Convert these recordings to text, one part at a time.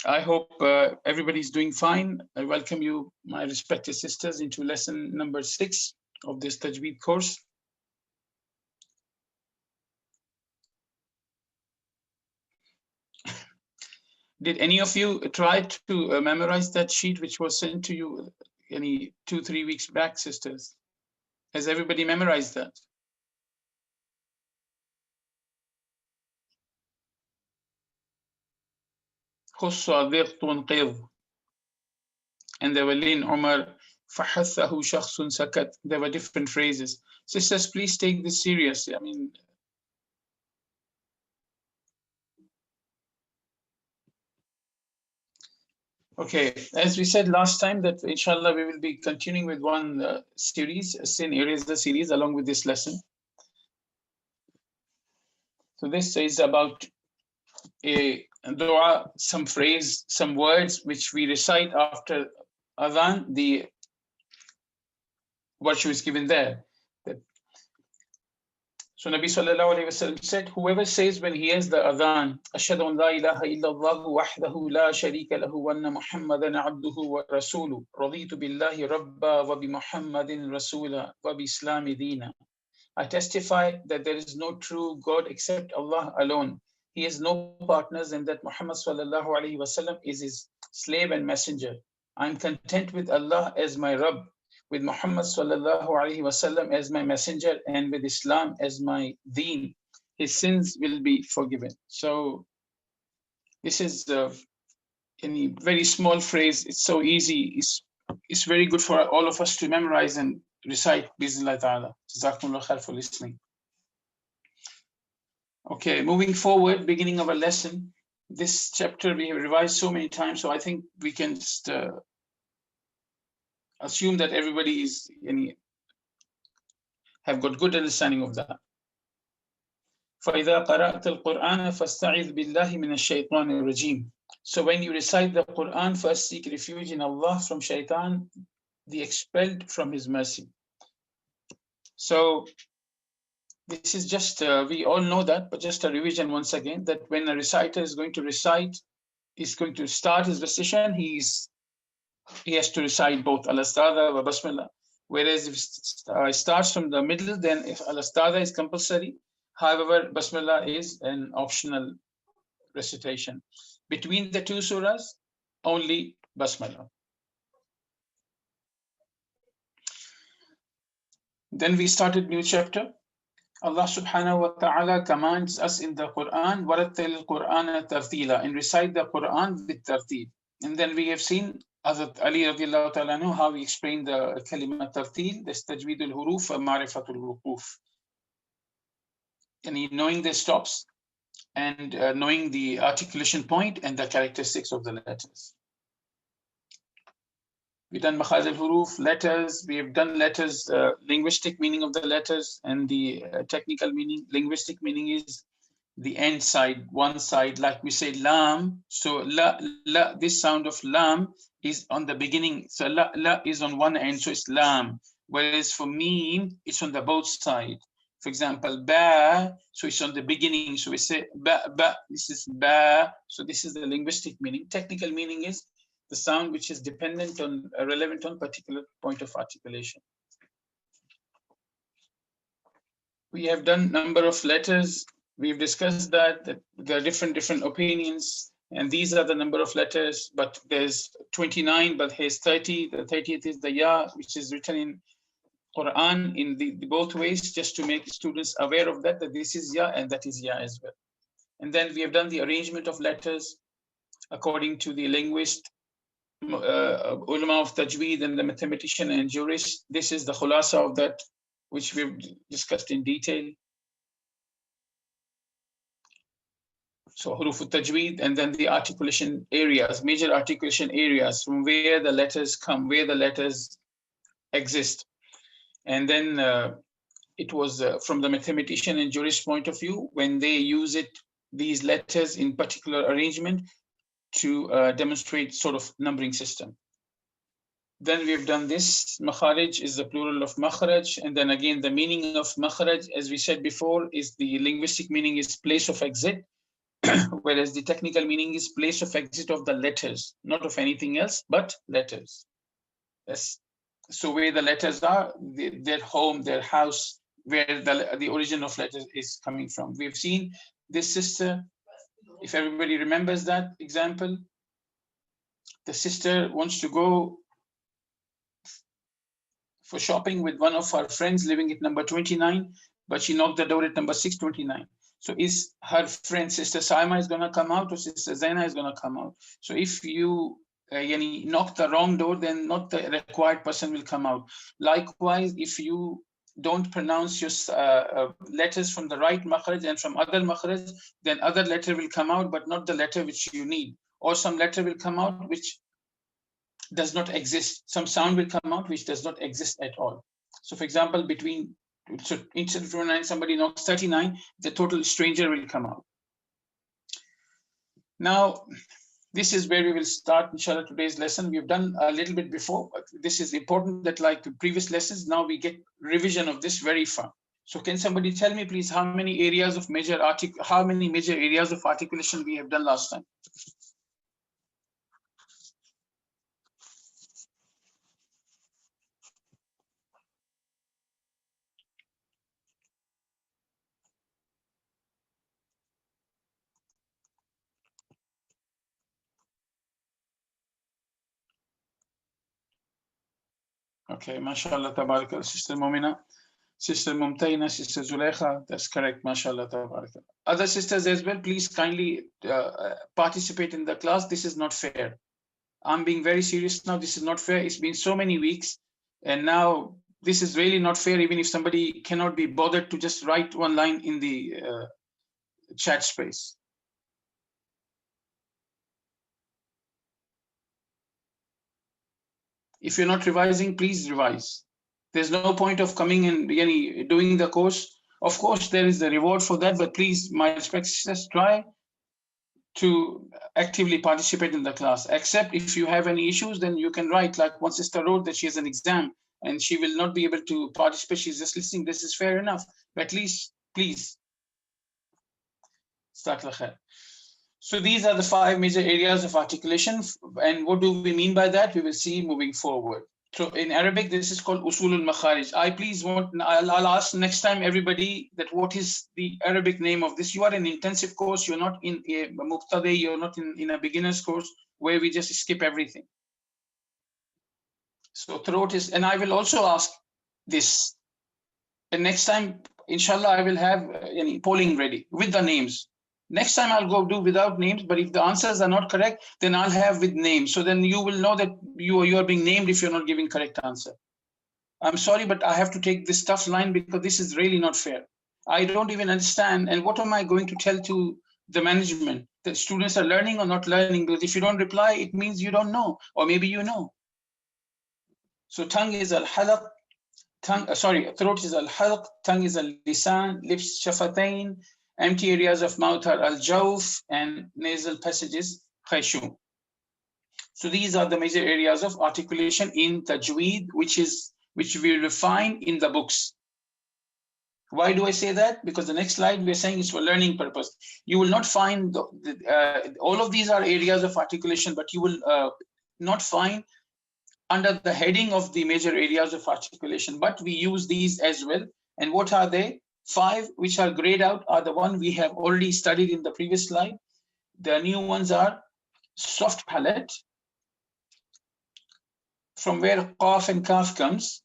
I hope everybody's doing fine. I welcome you, my respected sisters, into lesson number 6 of this Tajweed course. Did any of you try to memorize that sheet which was sent to you any 2-3 weeks back, sisters? Has everybody memorized that? And there were Lin Umar, فحثه شخص سكت. There were different phrases. Sisters, please take this seriously. I mean, okay, as we said last time that inshallah we will be continuing with one series, a sin eraser series along with this lesson. So this is about a dua, some phrase, some words which we recite after adhan, the virtue is given there. So Nabi sallallahu alayhi wasallam said, whoever says when he hears the adhan, Ashhadu an la ilaha illallah wahdahu la sharika lahu wa anna Muhammadan abduhu wa rasuluhu, raditu billahi rabba wa bi Muhammadin rasula wa bi islami deena. I testify that there is no true God except Allah alone. He has no partners, and that Muhammad sallallahu alayhi wasallam is his slave and messenger. I am content with Allah as my Rabb, with Muhammad sallallahu alaihi wasallam as my messenger, and with Islam as my deen. His sins will be forgiven. So this is a very small phrase. It's so easy. It's very good for all of us to memorize and recite. Bismillah ta'ala. Jazakumullah khair for listening. Okay, moving forward, beginning of a lesson. This chapter we have revised so many times, so I think we can just assume that everybody is have got good understanding of that. فَإِذَا قَرَأْتَ الْقُرْآنَ فَاسْتَعِذْ بِاللَّهِ مِنَ الشَّيْطَانِ الرَّجِيمِ. So when you recite the Quran, first seek refuge in Allah from shaitan, the expelled from his mercy. So this is just, we all know that, but just a revision once again, that when a reciter is going to recite, is going to start his recitation, he has to recite both al-astada wa basmala. Whereas if it starts from the middle, then if al-astada is compulsory, however, basmala is an optional recitation. Between the two surahs, only basmala. Then we started new chapter. Allah subhanahu wa ta'ala commands us in the Quran, وَرَتِّلِ الْقُرْآنَ تَرْتِيلًا, and recite the Quran with tartil. And then we have seen Hazrat Ali radiallahu ta'ala anhu, how he explained the kalima tartil, this Tajweed al-Huroof wa Ma'rifatul Wuquf. And knowing the stops and knowing the articulation point and the characteristics of the letters. We've done Makharij al-Huroof, letters. We have done letters, linguistic meaning of the letters, and the technical meaning. Linguistic meaning is the end side, one side, like we say lam. So la, this sound of lam is on the beginning. So la is on one end, so it's lam. Whereas for meme, it's on the both side. For example, ba, so it's on the beginning. So we say ba, this is ba. So this is the linguistic meaning. Technical meaning is the sound which is dependent on, relevant on particular point of articulation. We have done number of letters. We've discussed that there are different opinions, and these are the number of letters, but there's 29, but here's 30. The 30th is the ya, which is written in Quran in the both ways, just to make students aware of that this is ya and that is ya as well. And then we have done the arrangement of letters according to the linguist, ulama of Tajweed, and the mathematician and jurist. This is the khulasa of that, which we've discussed in detail. So Huroof al-Tajweed, and then the articulation areas, major articulation areas, from where the letters come, where the letters exist. And then it was from the mathematician and jurist point of view, when they use these letters in particular arrangement to demonstrate sort of numbering system. Then we've done this. Makharij is the plural of Makharij. And then again, the meaning of Makharij, as we said before, is the linguistic meaning is place of exit. whereas the technical meaning is place of exit of the letters, not of anything else, but letters. Yes. So where the letters are, their home, their house, where the origin of letters is coming from. We've seen this sister, if everybody remembers that example, the sister wants to go for shopping with one of her friends living at number 29, but she knocked the door at number 629. So is her friend, Sister Saima, is going to come out, or Sister Zaina is going to come out? So if you knock the wrong door, then not the required person will come out. Likewise, if you don't pronounce your letters from the right makharij and from other makharij, then other letter will come out, but not the letter which you need. Or some letter will come out which does not exist. Some sound will come out which does not exist at all. So for example, so instead of 29, somebody knocks 39, the total stranger will come out. Now, this is where we will start, inshallah, today's lesson. We've done a little bit before, but this is important that like the previous lessons, now we get revision of this very far. So can somebody tell me, please, how many areas of major areas of articulation we have done last time? Okay, mashallah, tabarakallah, Sister Momina, Sister Mumtaina, Sister Zulekha, that's correct, mashallah, tabarakallah. Other sisters as well, please kindly participate in the class. This is not fair. I'm being very serious now. This is not fair. It's been so many weeks, and now this is really not fair, even if somebody cannot be bothered to just write one line in the chat space. If you're not revising, please revise. There's no point of coming and doing the course. Of course, there is a reward for that, but please, my respect, just try to actively participate in the class. Except if you have any issues, then you can write, like one sister wrote that she has an exam and she will not be able to participate. She's just listening. This is fair enough. But at least, please. So these are the 5 major areas of articulation. And what do we mean by that? We will see moving forward. So in Arabic, this is called Usulul Makharij. I'll ask next time everybody that what is the Arabic name of this? You are in intensive course. You're not in a Muqtadi. You're not in a beginner's course where we just skip everything. So throat is, and I will also ask this. And next time, inshallah, I will have polling ready with the names. Next time I'll go do without names, but if the answers are not correct, then I'll have with names. So then you will know that you are being named if you're not giving correct answer. I'm sorry, but I have to take this tough line because this is really not fair. I don't even understand. And what am I going to tell to the management? That students are learning or not learning? Because if you don't reply, it means you don't know, or maybe you know. So tongue is al-halaq, throat is al-halq, tongue is al-lisan, lips, shafatain, empty areas of mouth are al-jawf, and nasal passages, khayshum. So these are the major areas of articulation in Tajweed, which we will find in the books. Why do I say that? Because the next slide we're saying is for learning purpose. You will not find all of these are areas of articulation, but you will not find under the heading of the major areas of articulation, but we use these as well. And what are they? 5 which are grayed out are the one we have already studied in the previous slide. The new ones are soft palate, from where qaf and kaf comes.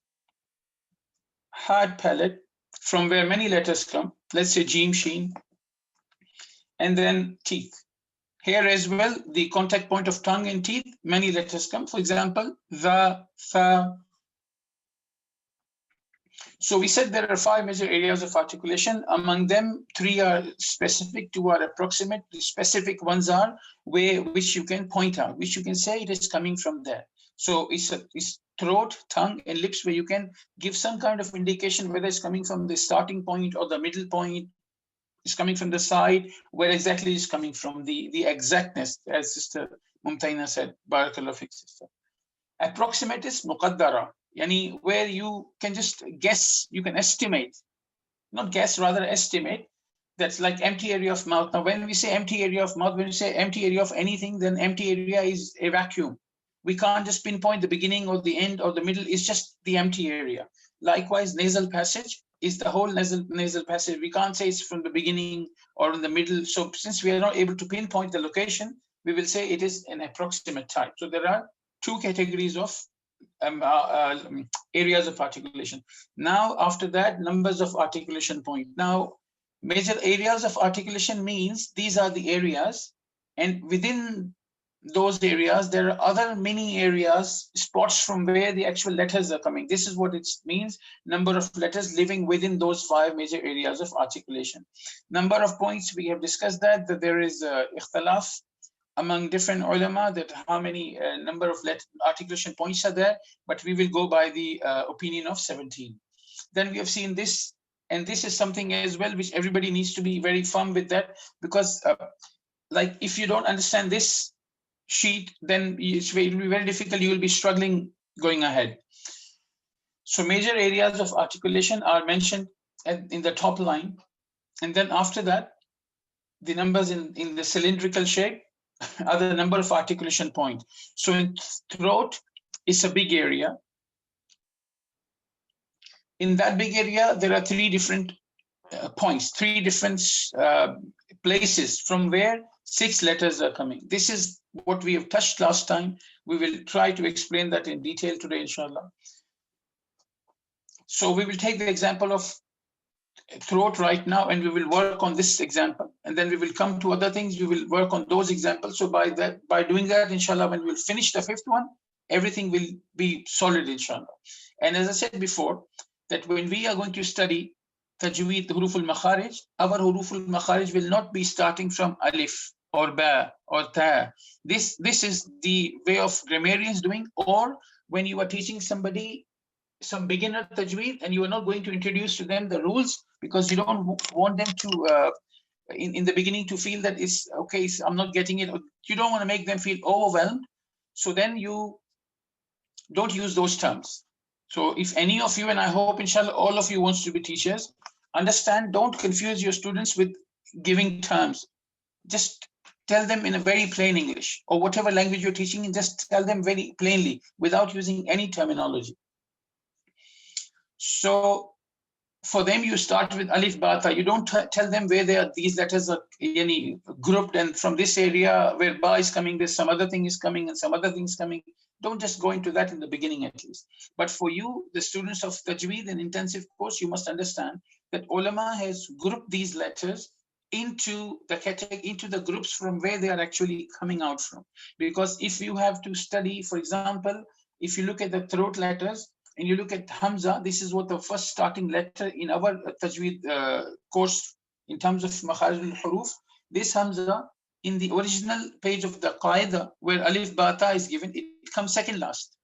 Hard palate, from where many letters come, let's say jim, sheen. And then teeth. Here as well, the contact point of tongue and teeth, many letters come. For example, the, tha. So we said there are 5 major areas of articulation. Among them, 3 are specific, 2 are approximate. The specific ones are which you can point out, which you can say it is coming from there. So it's throat, tongue, and lips, where you can give some kind of indication whether it's coming from the starting point or the middle point. It's coming from the side, where exactly is coming from, the exactness, as Sister Mumtaina said. Barakallahu fik, sister. Approximate is muqaddara, yani where you can just guess, you can estimate, not guess, rather estimate That's like empty area of mouth. Now, when we say empty area of mouth, when we say empty area of anything, then empty area is a vacuum. We can't just pinpoint the beginning or the end or the middle. It's just the empty area. Likewise, nasal passage is the whole nasal passage. We can't say it's from the beginning or in the middle. So since we are not able to pinpoint the location, we will say it is an approximate type. So there are two categories of areas of articulation. Now, after that, numbers of articulation point. Now, major areas of articulation means these are the areas, and within those areas, there are other many areas, spots from where the actual letters are coming. This is what it means, number of letters living within those 5 major areas of articulation. Number of points, we have discussed that there is ikhtilaf among different ulama that how many number of articulation points are there, but we will go by the opinion of 17. Then we have seen this, and this is something as well which everybody needs to be very firm with that, because like if you don't understand this sheet, then it will be very difficult. You will be struggling going ahead. So major areas of articulation are mentioned in the top line, and then after that, the numbers in the cylindrical shape are the number of articulation points. So in throat, it's a big area. In that big area, there are 3 different points, 3 different places from where 6 letters are coming. This is what we have touched last time. We will try to explain that in detail today, inshallah. So we will take the example of throat right now, and we will work on this example, and then we will come to other things. We will work on those examples. So by doing that, inshallah, when we'll finish the 5th one, everything will be solid, inshallah. And as I said before, that when we are going to study Tajweed, the Huroof al-Makharij, our Huroof al-Makharij will not be starting from alif or ba or ta. This is the way of grammarians doing, or when you are teaching somebody some beginner Tajweed and you are not going to introduce to them the rules, because you don't want them to in the beginning to feel that it's okay, I'm not getting it. You don't want to make them feel overwhelmed. So then you don't use those terms. So if any of you, and I hope inshallah all of you wants to be teachers, understand, don't confuse your students with giving terms. Just tell them in a very plain English, or whatever language you're teaching, and just tell them very plainly without using any terminology. So for them, you start with alif ba ta. You don't tell them where these letters are grouped, and from this area where ba is coming, there's some other thing is coming and some other thing is coming. Don't just go into that in the beginning, at least. But for you, the students of Tajweed and intensive course, you must understand that ulama has grouped these letters into the groups from where they are actually coming out from. Because if you have to study, for example, if you look at the throat letters and you look at Hamza, this is what the first starting letter in our Tajweed course in terms of Makharij al-Huroof. This Hamza, in the original page of the Qaida, where alif ba ta is given, it comes second last.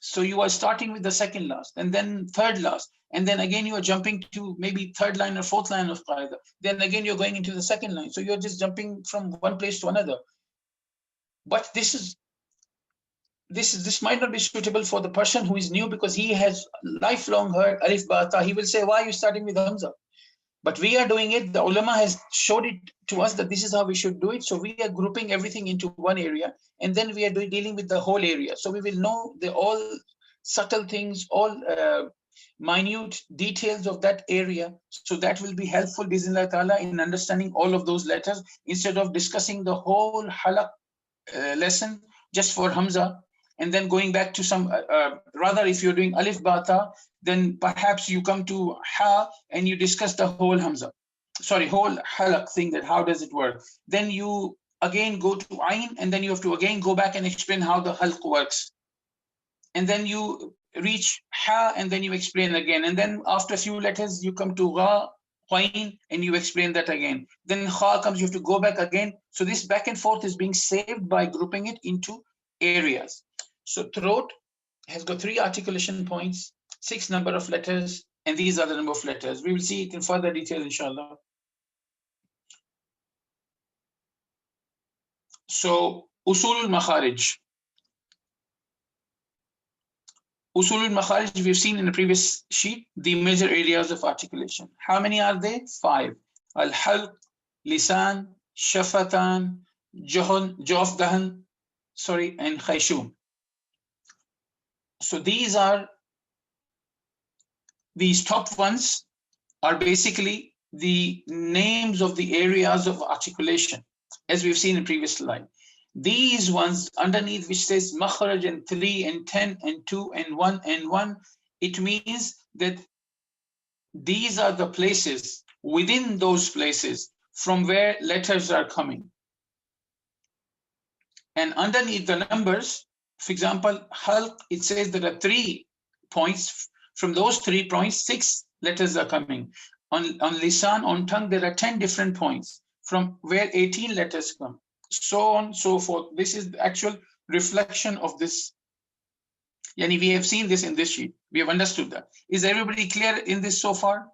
So you are starting with the second last, and then third last, and then again you are jumping to maybe 3rd line or 4th line of Qaida. Then again you're going into the 2nd line. So you're just jumping from one place to another. But this might not be suitable for the person who is new, because he has lifelong heard alif ba ta. He will say, why are you starting with Hamza? But we are doing it. The ulama has showed it to us that this is how we should do it. So we are grouping everything into one area, and then we are dealing with the whole area. So we will know all subtle things, all minute details of that area. So that will be helpful, bismillah ta'ala, in understanding all of those letters, instead of discussing the whole halaq lesson just for Hamza, and then going back to some, rather if you're doing alif ba ta, then perhaps you come to ha and you discuss the whole Hamza, whole halaq thing, that how does it work. Then you again go to ayn, and then you have to again go back and explain how the halq works. And then you reach ha, and then you explain again. And then after a few letters, you come to gha, qayn, and you explain that again. Then kha comes, you have to go back again. So this back and forth is being saved by grouping it into areas. So throat has got 3 articulation points, 6 number of letters, and these are the number of letters. We will see it in further detail, inshallah. So usul al-Makharij. Usul al-Makharij, we've seen in the previous sheet, the major areas of articulation. How many are they? 5. al-halq, lisan, shafatan, jawfdahan, and khayshum. So these top ones are basically the names of the areas of articulation, as we've seen in previous slide. These ones underneath, which says Makharij and 3 and 10 and 2 and 1 and 1, it means that these are the places within those places from where letters are coming. And underneath the numbers, for example, halq, it says there are 3 points. From those 3 points, 6 letters are coming. On lisan, on tongue, there are 10 different points from where 18 letters come. So on, so forth. This is the actual reflection of this. Yani we have seen this in this sheet. We have understood that. Is everybody clear in this so far?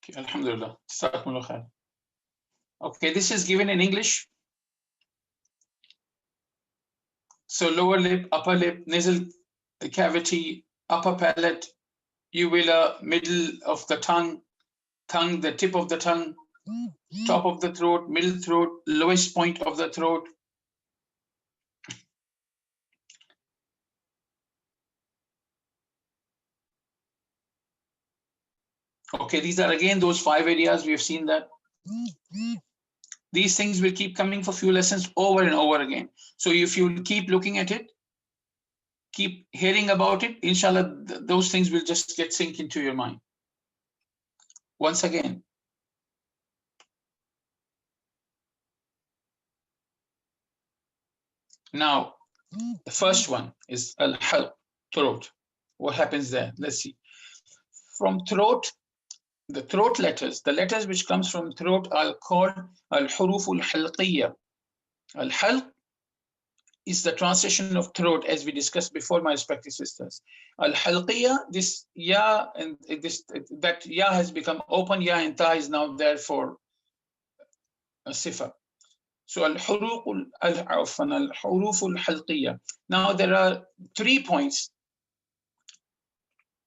Okay, alhamdulillah. Okay, this is given in English. So lower lip, upper lip, nasal cavity, upper palate, uvula, middle of the tongue, the tip of the tongue, top of the throat, middle throat, lowest point of the throat. Okay, these are again those 5 areas. We have seen that. These things will keep coming for few lessons over and over again. So if you keep looking at it, keep hearing about it, inshallah, those things will just get sink into your mind. Once again. Now, the first one is al-halq, throat. What happens there? Let's see. From throat, the throat letters, the letters which comes from throat are called al-huroof al-halqiyya. Al-halq is the translation of throat, as we discussed before, my respected sisters. Al-halqiyya, this ya and that ya has become open, ya and ta is now there for a sifa. So al-huroof al-halqiyya. Now there are 3 points: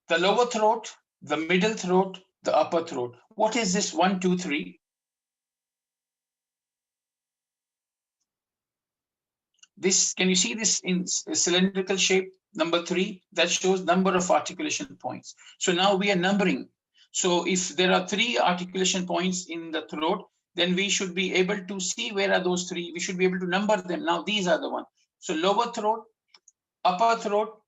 the lower throat, the middle throat, the upper throat. What is this 1, 2, 3? This, can you see this in cylindrical shape? Number 3, that shows number of articulation points. So now we are numbering. So if there are 3 articulation points in the throat, then we should be able to see where are those 3. We should be able to number them. Now these are the ones. So lower throat, upper throat,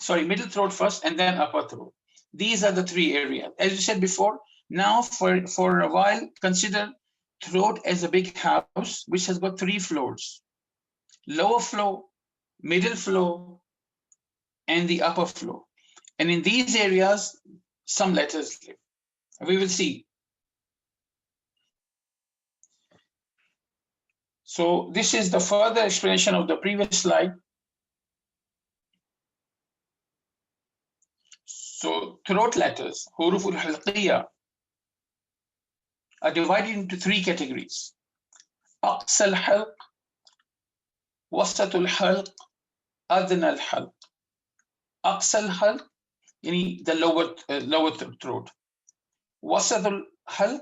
middle throat first, and then upper throat. These are the 3 areas. As you said before, now for a while, consider throat as a big house which has got 3 floors. Lower floor, middle floor, and the upper floor. And in these areas, some letters live. We will see. So this is the further explanation of the previous slide. So throat letters, huruf al-halqiyya, are divided into 3 categories: aqsa al-halq, wasat al-halq, adna al-halq. Aqsa al-halq, meaning the lower throat. Wasat al-halq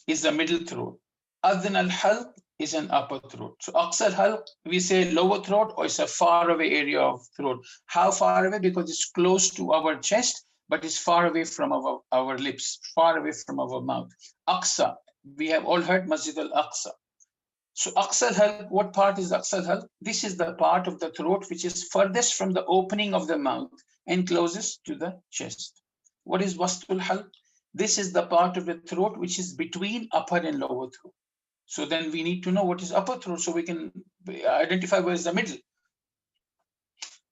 is the middle throat. Adna al-halq is an upper throat. So aqsa al-halq, we say lower throat, or it's a far away area of throat. How far away? Because it's close to our chest, but it's far away from our lips, far away from our mouth. Aqsa, we have all heard Masjid al-Aqsa. So aqsa al-halq, what part is aqsa al-halq? This is the part of the throat which is furthest from the opening of the mouth and closest to the chest. What is wastul halq? This is the part of the throat which is between upper and lower throat. So then we need to know what is upper throat so we can identify where is the middle.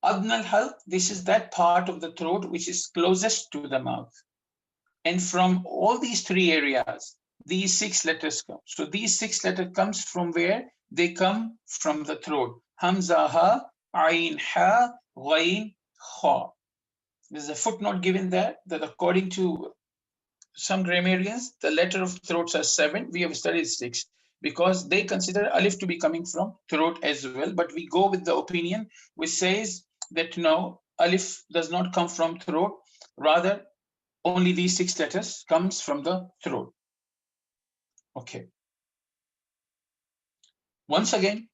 Adna al-halq, this is that part of the throat which is closest to the mouth. And from all these 3 areas, these 6 letters come. So these 6 letters comes from where? They come from the throat. Hamza, ha, ain, ha, ghain, kha. There's a footnote given there that according to some grammarians, the letter of throats are 7. We have studied 6. because they consider alif to be coming from throat as well. But we go with the opinion which says that no, alif does not come from throat, rather only these 6 letters comes from the throat. Okay. Once again,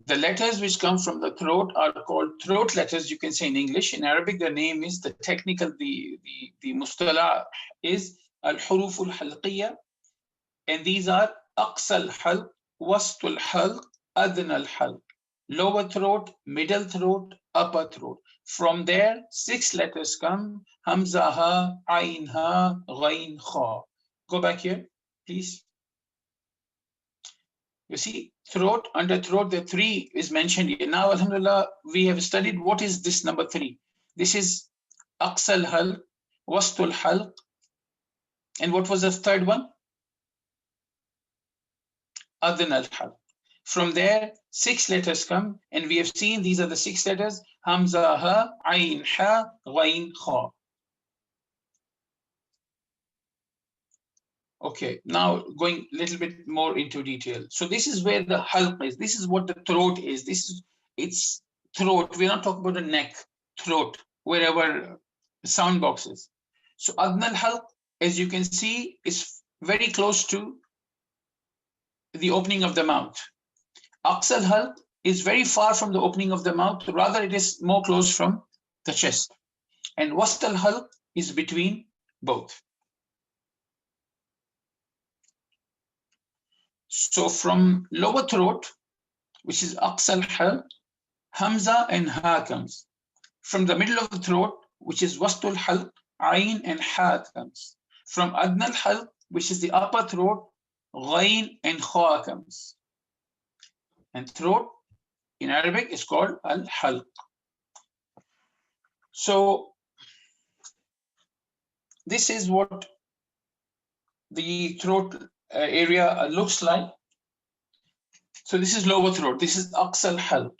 the letters which come from the throat are called throat letters, you can say in English. In Arabic, the name is the technical, the mustalah is al-huroof al-halqiyya, and these are aqsa al-halq, wast al-halq, adna al-halq, lower throat, middle throat, upper throat. From there, 6 letters come: hamza, ha, ain, ha, ghain, kha. Go back here, please. You see, throat, under throat, the 3 is mentioned here. Now, alhamdulillah, we have studied what is this number 3. This is aqsal halq, wastul halq, and what was the third one? Adna al halq. From there, 6 letters come, and we have seen these are the 6 letters: hamza, ha, ain, ha, ghain, kha. Okay, now going a little bit more into detail. So this is where the halq is. This is what the throat is. This is its throat. We're not talking about the neck, throat, wherever the sound box is. So adna al-halq, as you can see, is very close to the opening of the mouth. Aqsa al-halq is very far from the opening of the mouth. Rather, it is more close from the chest. And wast al-halq is between both. So from lower throat, which is aqsa al-halq, hamza and ha comes. From the middle of the throat, which is wastul halq, ain and ha comes. From adna al-halq, which is the upper throat, ghain and kha comes. And throat in Arabic is called al-halq. So this is what the throat area looks like. So this is lower throat. This is aqsa al-halq.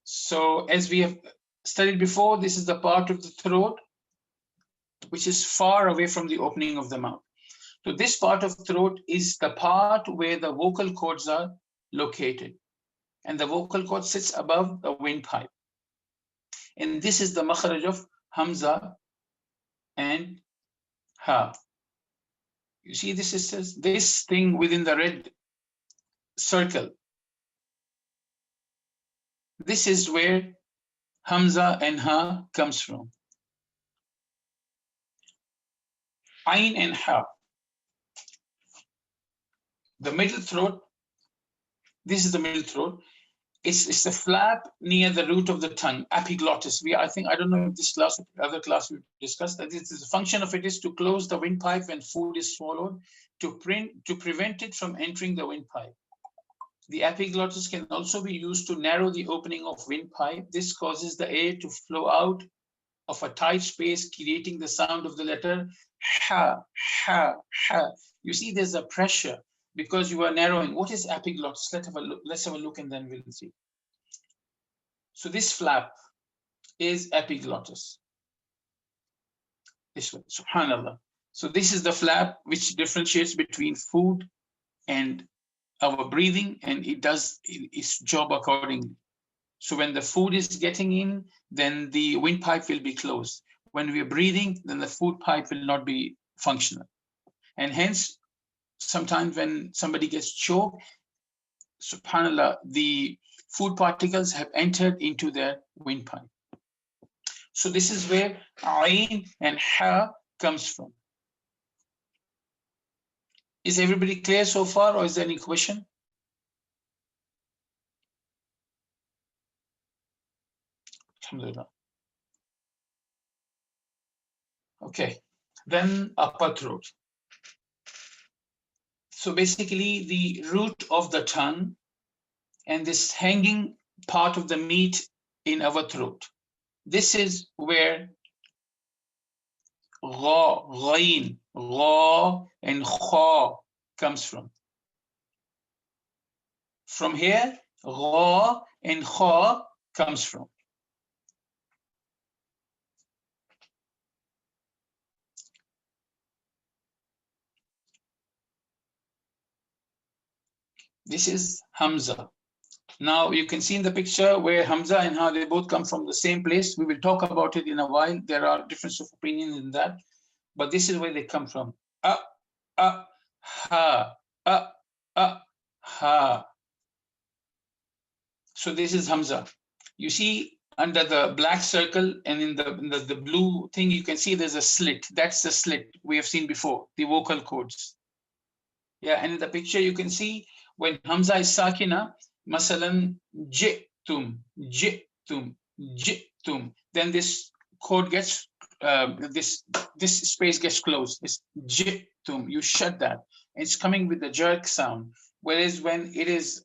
So as we have studied before, this is the part of the throat which is far away from the opening of the mouth. So this part of throat is the part where the vocal cords are located. And the vocal cord sits above the windpipe. And this is the makharij of hamza and ha. You see this thing within the red circle. This is where hamza and ha comes from. Ain and ha. The middle throat, this is the middle throat. It's the flap near the root of the tongue, epiglottis. I don't know if this class or other class we discussed that. The function of it is to close the windpipe when food is swallowed, to prevent it from entering the windpipe. The epiglottis can also be used to narrow the opening of windpipe. This causes the air to flow out of a tight space, creating the sound of the letter ha, ha, ha. You see, there's a pressure because you are narrowing. What is epiglottis? Let's have a look and then we'll see. So this flap is epiglottis. This one, subhanallah. So this is the flap which differentiates between food and our breathing, and it does its job accordingly. So when the food is getting in, then the windpipe will be closed. When we are breathing, then the food pipe will not be functional. And hence, sometimes when somebody gets choked, subhanallah, the food particles have entered into their windpipe. So this is where ain and ha comes from. Is everybody clear so far, or is there any question? Alhamdulillah. Okay, then upper throat. So basically the root of the tongue and this hanging part of the meat in our throat. This is where gha, ghain, gha and kha comes from. From here, gha and kha comes from. This is Hamza. Now you can see in the picture where Hamza and Ha, they both come from the same place. We will talk about it in a while. There are differences of opinion in that, but this is where they come from. Ha, ha. So this is Hamza. You see under the black circle and in the blue thing, you can see there's a slit. That's the slit we have seen before, the vocal cords. Yeah, and in the picture you can see when Hamza is sakina, masalan, jitum, then this chord gets, this space gets closed. It's jitum, you shut that. It's coming with the jerk sound. Whereas when it is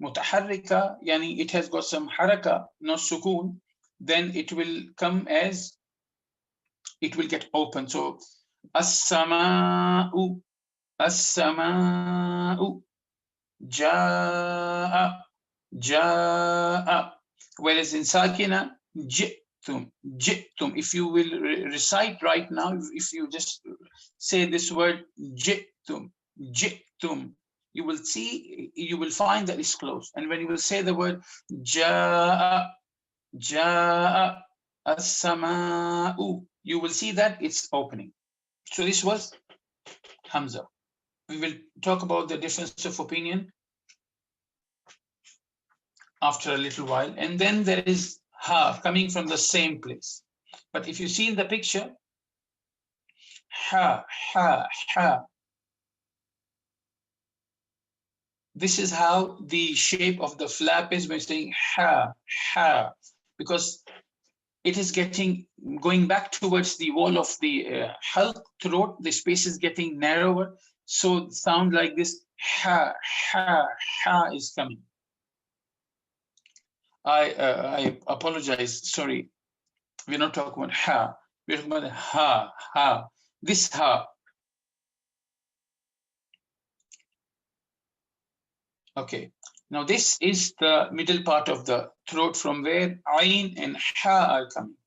mutaharrika, yani it has got some haraka, no sukun, then it will come as, it will get open. So, as-sama'u, as-sama'u, ja'a, ja'a. Whereas in sakina, jitum. If you will recite right now, if you just say this word jitum, you will see, you will find that it's closed. And when you will say the word ja'a, as-sama'u, you will see that it's opening. So this was Hamza. We will talk about the difference of opinion after a little while. And then there is Ha, coming from the same place. But if you see in the picture, Ha. This is how the shape of the flap is when saying ha, because it is going back towards the wall of the halq, throat. The space is getting narrower. So sound like this, ha is coming. I apologize, sorry. We're not talking about ha, we're talking about ha. This ha. Okay, now this is the middle part of the throat from where ayn and ha are coming.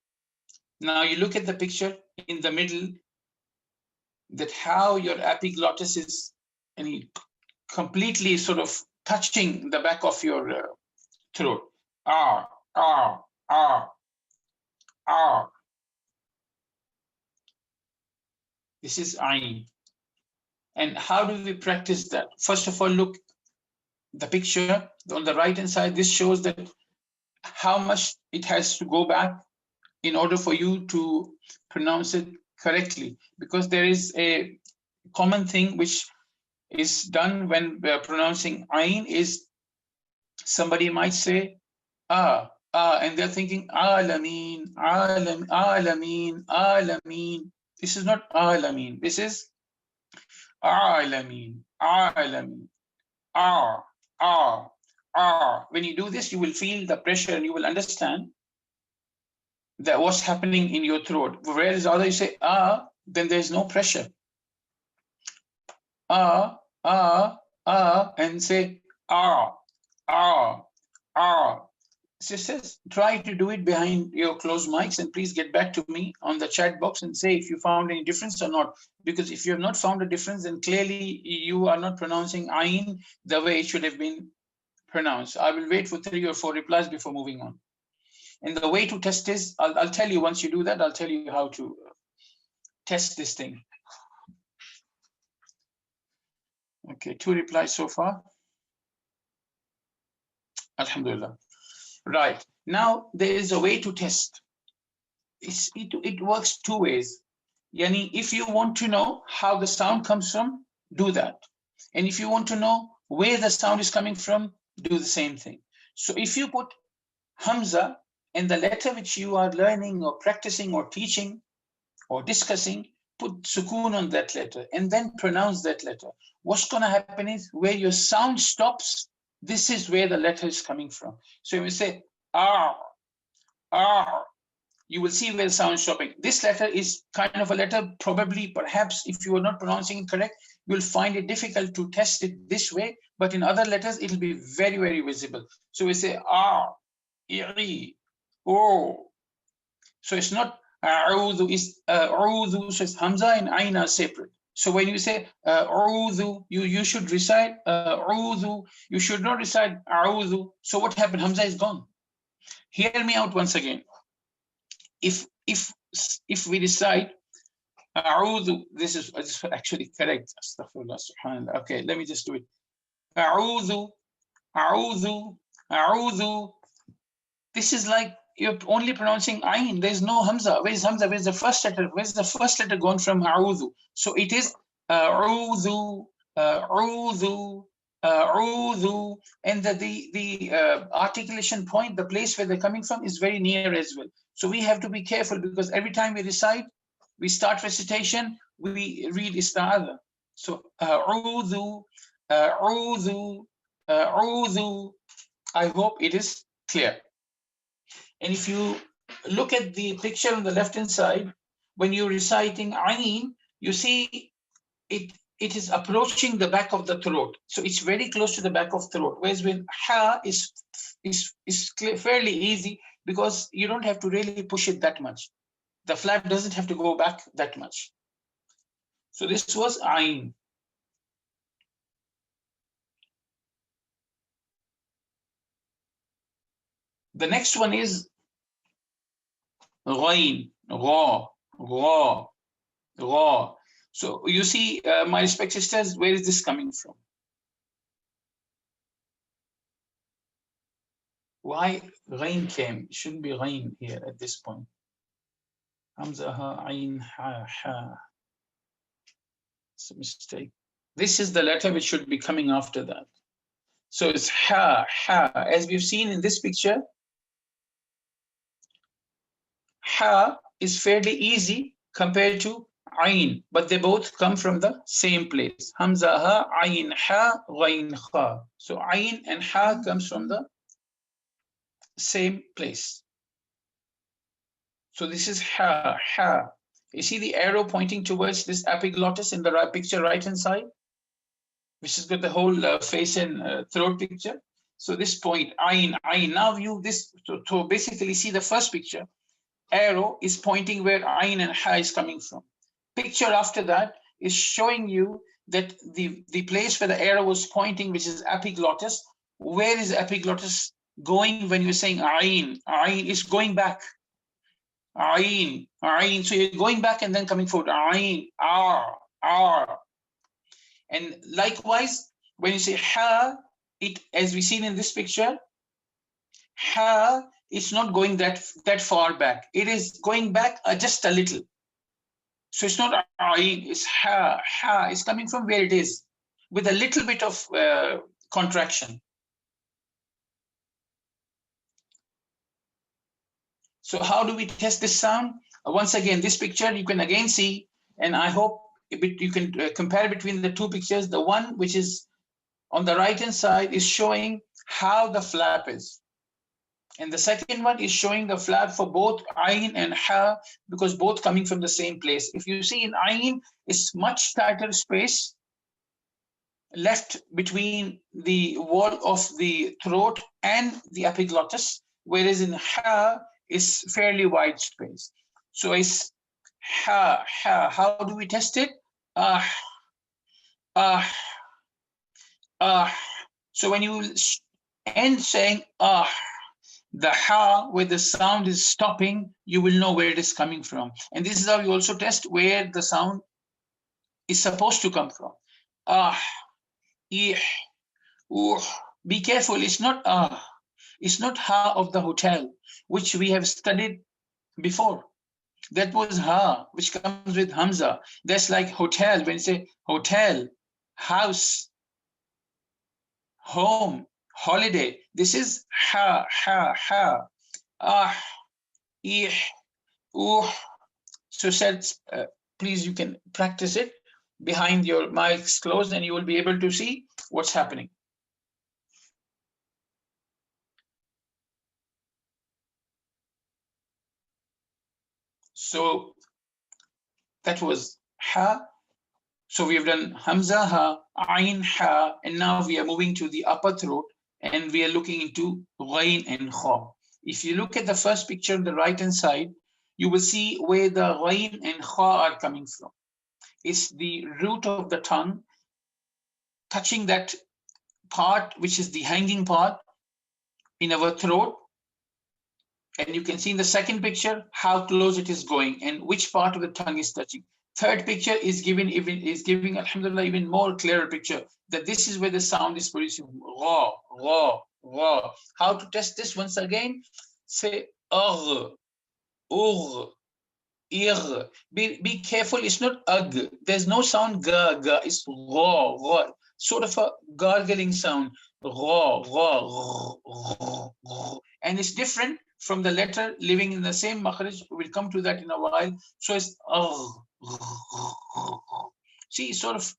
Now you look at the picture in the middle, that how your epiglottis is completely sort of touching the back of your throat. R. This is ayn. And how do we practice that? First of all, look the picture on the right hand side. This shows that how much it has to go back in order for you to pronounce it correctly, because there is a common thing which is done when we are pronouncing ayn is somebody might say and they're thinking alameen. This is not alameen, this is alameen. When you do this, you will feel the pressure and you will understand that what's happening in your throat. Whereas other you say then there's no pressure. And say Sisters, try to do it behind your closed mics, and please get back to me on the chat box and say if you found any difference or not. Because if you have not found a difference, then clearly you are not pronouncing ayn the way it should have been pronounced. I will wait for 3 or 4 replies before moving on. And the way to test is, I'll tell you once you do that, I'll tell you how to test this thing. Okay, 2 replies so far. Alhamdulillah. Right, now there is a way to test. It works 2 ways. Yani, if you want to know how the sound comes from, do that. And if you want to know where the sound is coming from, do the same thing. So if you put Hamza and the letter which you are learning or practicing or teaching or discussing, put sukoon on that letter and then pronounce that letter. What's going to happen is where your sound stops, this is where the letter is coming from. So when we say R, you will see where the sound is stopping. This letter is kind of a letter, probably, perhaps, if you are not pronouncing it correct, you'll find it difficult to test it this way, but in other letters, it'll be very, very visible. So we say R, I, O. So it's not a'udhu, it's a'udhu, so it's Hamza and Ayn are separate. So when you say a'udhu, you should recite a'udhu. You should not recite a'udhu. So what happened? Hamza is gone. Hear me out once again. If we recite a'udhu, this is actually correct. Astaghfirullah, subhanallah. Okay, let me just do it. A'udhu, a'udhu, a'udhu. This is like you're only pronouncing ayn. There's no hamza. Where's hamza? Where's the first letter? Where's the first letter gone from a'udhu? So it is a'udhu, a'udhu, a'udhu, and the articulation point, the place where they're coming from, is very near as well. So we have to be careful, because every time we recite, we start recitation, we read ista'adha. So a'udhu, a'udhu, a'udhu. I hope it is clear. And if you look at the picture on the left-hand side, when you're reciting ayn, you see it is approaching the back of the throat. So it's very close to the back of the throat. Whereas when ha is fairly easy, because you don't have to really push it that much. The flap doesn't have to go back that much. So this was ayn. The next one is ghain, gha, gha, gha. So you see, my respected sisters, where is this coming from? Why ghain came? It shouldn't be ghain here at this point. Hamza, ha, ayn, ha, ha. It's a mistake. This is the letter which should be coming after that. So it's ha, ha. As we've seen in this picture, ha is fairly easy compared to ayn, but they both come from the same place. Hamza, ha, ayn, ha, ghain, kha. So ayn and ha comes from the same place. So this is ha, ha. You see the arrow pointing towards this epiglottis in the right picture, right hand side, which has got the whole face and throat picture. So this point, ayn, ayn. Now you this to basically see the first picture. Arrow is pointing where ayn and ha is coming from. Picture after that is showing you that the place where the arrow was pointing, which is epiglottis. Where is epiglottis going when you're saying ayn? Ayn is going back. Ayn, ayn. So you're going back and then coming forward. Ayn, r. And likewise, when you say ha, it, as we seen in this picture, ha, it's not going that far back. It is going back just a little. So it's not ayn, it's ha, ha. It's coming from where it is with a little bit of contraction. So how do we test this sound? Once again, this picture you can again see, and I hope you can compare between the two pictures. The one which is on the right hand side is showing how the flap is. And the second one is showing the flap for both ayn and ha, because both coming from the same place. If you see in ayn, it's much tighter space left between the wall of the throat and the epiglottis, whereas in ha, is fairly wide space. So it's ha, ha. How do we test it? So when you end saying the ha, where the sound is stopping, you will know where it is coming from. And this is how you also test where the sound is supposed to come from. Be careful, it's not ha of the hotel, which we have studied before. That was ha, which comes with hamza. That's like hotel, when you say hotel, house, home, holiday. This is ha, ha, ha. So said, please, you can practice it behind your mics closed and you will be able to see what's happening. So that was ha. So we have done hamza, ha, ayn, ha, and now we are moving to the upper throat and we are looking into ghain and kha. If you look at the first picture on the right hand side, you will see where the ghain and kha are coming from. is the root of the tongue touching that part which is the hanging part in our throat. And you can see in the second picture how close it is going and which part of the tongue is touching. Third picture is giving alhamdulillah even more clearer picture that this is where the sound is producing. Ra, ra, ra. How to test this once again? Say ur, ir. Be careful, it's not ug. There's no sound ga, ga. It's ra, ra. Sort of a gargling sound. Ra, ra, ra, ra. And it's different from the letter living in the same makharij. We'll come to that in a while. So it's see, sort of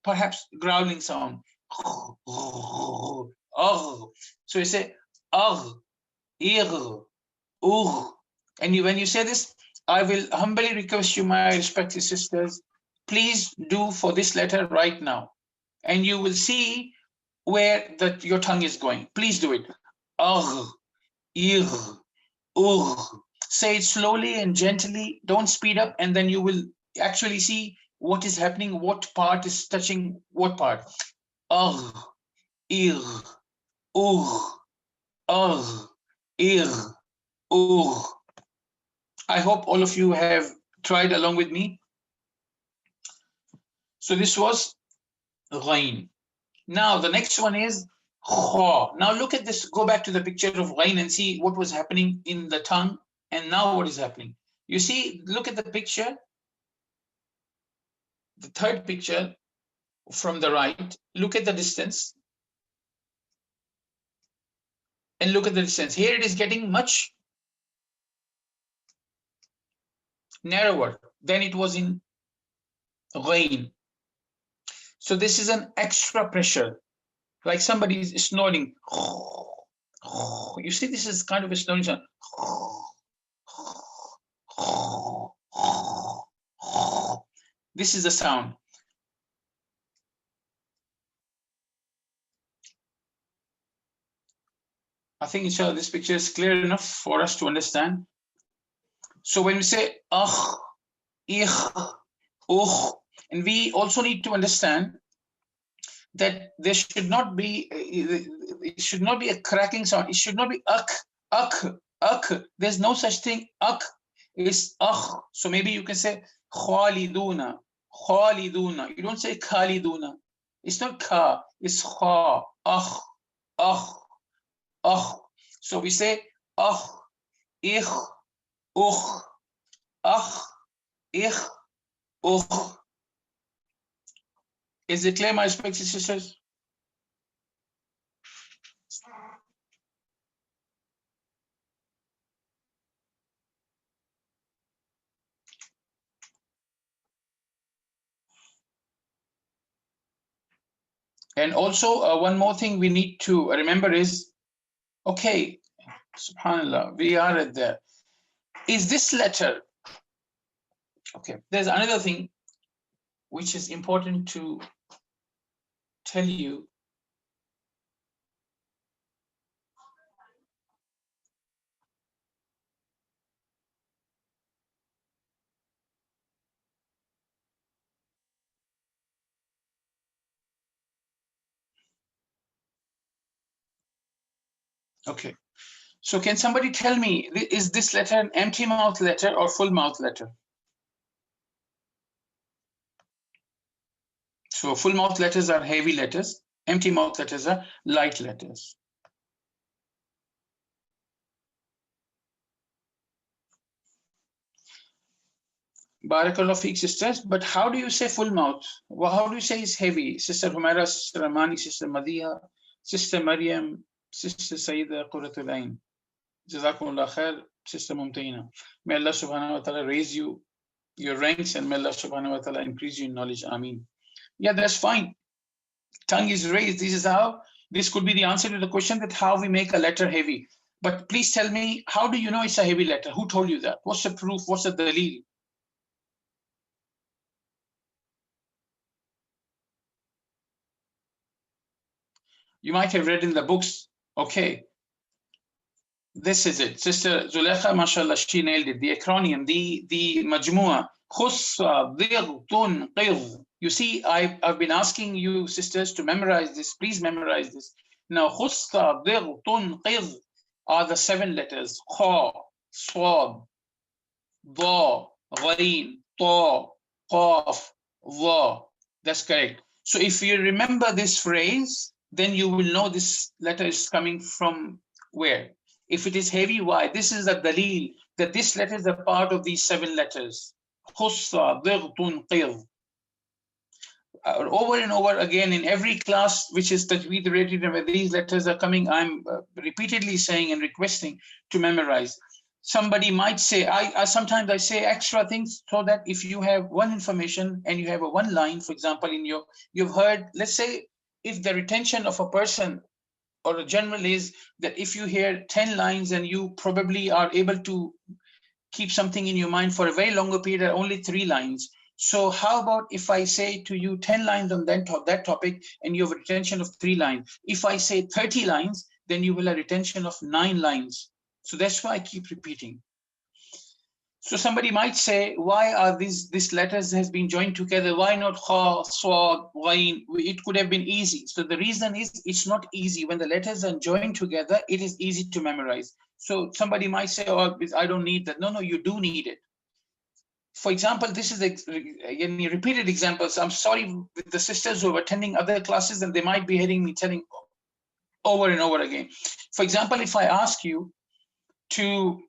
perhaps growling sound. So you say ir, ur. And when you say this, I will humbly request you, my respected sisters, please do for this letter right now. And you will see where your tongue is going. Please do it. Ir, ur. Say it slowly and gently. Don't speed up, and then you will actually see what is happening, what part is touching what part. Ir, ur, ir, ur. I hope all of you have tried along with me. So this was ghain. Now the next one is kha. Now look at this, go back to the picture of ghain and see what was happening in the tongue and now what is happening. You see, look at the picture, the third picture from the right. Look at the distance and look at the distance. Here it is getting much narrower than it was in ghain. So this is an extra pressure, like somebody is snoring. You see, this is kind of a snoring sound. This is the sound. I think inshallah this picture is clear enough for us to understand. So when we say ich, and we also need to understand that there should not be, it should not be a cracking sound. It should not be ak. There's no such thing. Ak is akh. So maybe you can say khaliduna. You don't say khaliduna. It's not ka. It's kha. Akh. So we say ich, ich, Is it clear, my respected sisters? And also one more thing we need to remember is, okay, subhanallah, we are at there. Is this letter, okay, there's another thing which is important to tell you. Okay, so can somebody tell me, is this letter an empty mouth letter or full mouth letter? So full mouth letters are heavy letters, empty mouth letters are light letters. Barakallah feek, sisters, but how do you say full mouth? Well, how do you say it's heavy? Sister Humaira, Sister Ramani, Sister Madiha, Sister Maryam, Sister Sayyida Qurratul Ain. Jazakumullah khair, Sister Mumtaina. May Allah subhanahu wa ta'ala raise you, your ranks, and may Allah subhanahu wa ta'ala increase you in knowledge. Ameen. Yeah, that's fine. Tongue is raised. This could be the answer to the question that how we make a letter heavy. But please tell me, how do you know it's a heavy letter? Who told you that? What's the proof? What's the dalil? You might have read in the books. Okay. This is it. Sister Zulekha, mashallah, she nailed it. The acronym, the majmua, Khussa, dhightun, qidh. You see, I've been asking you sisters to memorize this. Please memorize this. Now, khussa, dhightun, qidh are the 7 letters. Kha, swad, dha, ghain, ta, qaf, dha. That's correct. So if you remember this phrase, then you will know this letter is coming from where. If it is heavy, why? This is the dalil that this letter is a part of these 7 letters. Khussa, dhightun, qidh. Over and over again in every class which is Tajweed related and where these letters are coming, I'm repeatedly saying and requesting to memorize. Somebody might say, sometimes I say extra things so that if you have one information and you have a one line, for example, you've heard, let's say, if the retention of a person or a general is that if you hear 10 lines and you probably are able to keep something in your mind for a very longer period, only 3 lines. So how about if I say to you 10 lines on that topic and you have a retention of 3 lines? If I say 30 lines, then you will have a retention of 9 lines. So that's why I keep repeating. So somebody might say, why are these letters has been joined together? Why not kha, swad, ghain? It could have been easy. So the reason is it's not easy. When the letters are joined together, it is easy to memorize. So somebody might say, oh, I don't need that. No, you do need it. For example, this is repeated examples. I'm sorry with the sisters who are attending other classes and they might be hearing me telling over and over again. For example, if I ask you to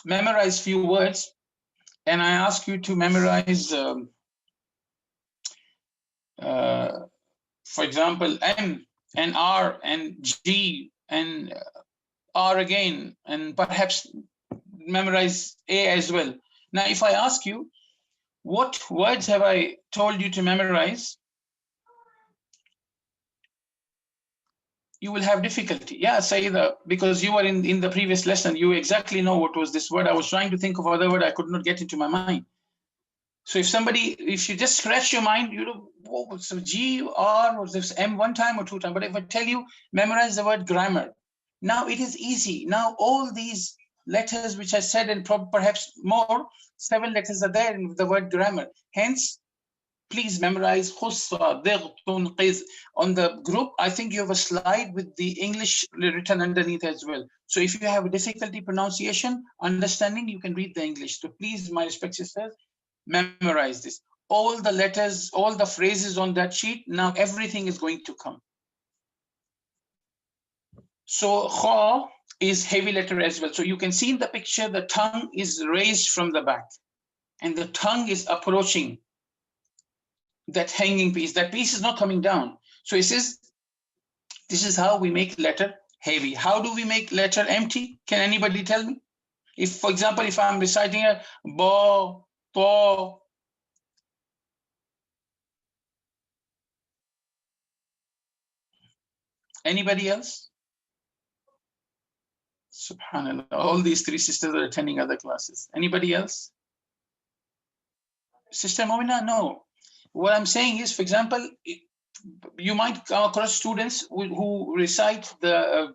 memorize few words and I ask you to memorize, for example, M and R and G and R again, and perhaps memorize A as well. Now, if I ask you, what words have I told you to memorize? You will have difficulty. Yeah, Sayyida, because you were in the previous lesson, you exactly know what was this word. I was trying to think of other word, I could not get into my mind. So if you just scratch your mind, you know, oh, so G, R, was this M 1 time or 2 times? But if I tell you, memorize the word grammar, now it is easy. Now all these letters which I said and perhaps more, 7 letters are there in the word grammar. Hence, please memorize khussa, dhightun, qidh. On the group, I think you have a slide with the English written underneath as well. So if you have a difficulty pronunciation, understanding, you can read the English. So please, my respected sisters, memorize this. All the letters, all the phrases on that sheet, now everything is going to come. So kha is heavy letter as well. So you can see in the picture, the tongue is raised from the back and the tongue is approaching that hanging piece. That piece is not coming down. So it says, this is how we make letter heavy. How do we make letter empty? Can anybody tell me? If, for example, if I'm reciting a ba, ta, anybody else? Subhanallah, all these 3 sisters are attending other classes. Anybody else? Sister Momina, no. What I'm saying is, for example, you might come across students who recite the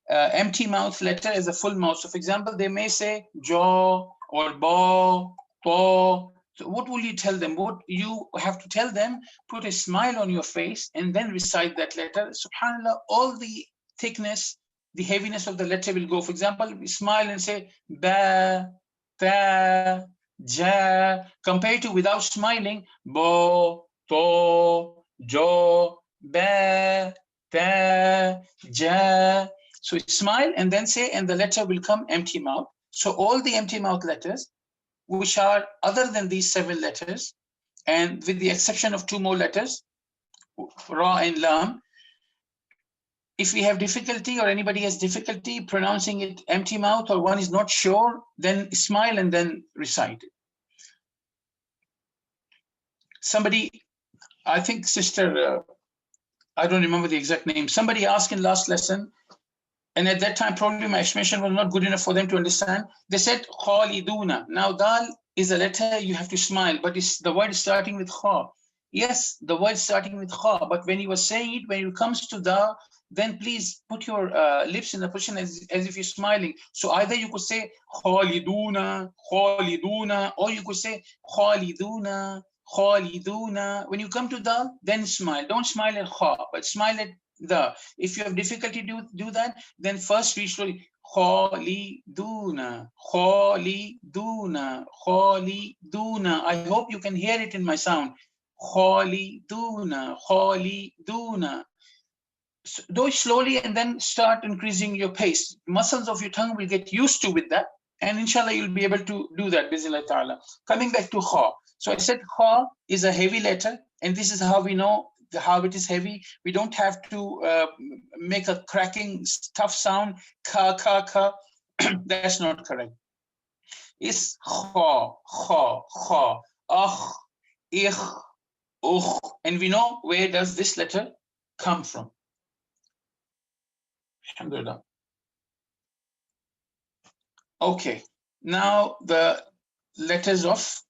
empty mouth letter as a full mouth. So for example, they may say jaw or ba, pa. So what will you tell them? What you have to tell them, put a smile on your face and then recite that letter. SubhanAllah, all the thickness, the heaviness of the letter will go. For example, smile and say ba, ta, ja, compared to without smiling, bo, to, jo, ba, ta, ja. So smile and then say, and the letter will come empty mouth. So all the empty mouth letters, which are other than these 7 letters, and with the exception of 2 more letters, ra and lam, if we have difficulty or anybody has difficulty pronouncing it empty mouth or one is not sure, then smile and then recite it. Somebody, I think sister, I don't remember the exact name, somebody asked in last lesson, and at that time probably my explanation was not good enough for them to understand. They said khaliduna. Now dal is a letter you have to smile, but it's the word starting with kha. Yes, the word starting with kha, but when he was saying it, when it comes to then please put your lips in the position as if you're smiling. So either you could say khaliduna, khaliduna, or you could say khaliduna, khaliduna. When you come to the, then smile. Don't smile at kha, but smile at the. If you have difficulty to do that, then first read slowly. Khaliduna, khaliduna, khaliduna. I hope you can hear it in my sound. Khaliduna, khaliduna. So do it slowly and then start increasing your pace. Muscles of your tongue will get used to with that, and inshallah you'll be able to do that. Bismillah ta'ala. Coming back to kha. So I said kha is a heavy letter, and this is how we know how it is heavy. We don't have to make a cracking tough sound. Kha, kha, kha. That's not correct. It's kha, kha, kha, ich, and we know where does this letter come from. Alhamdulillah. Okay, now the letters of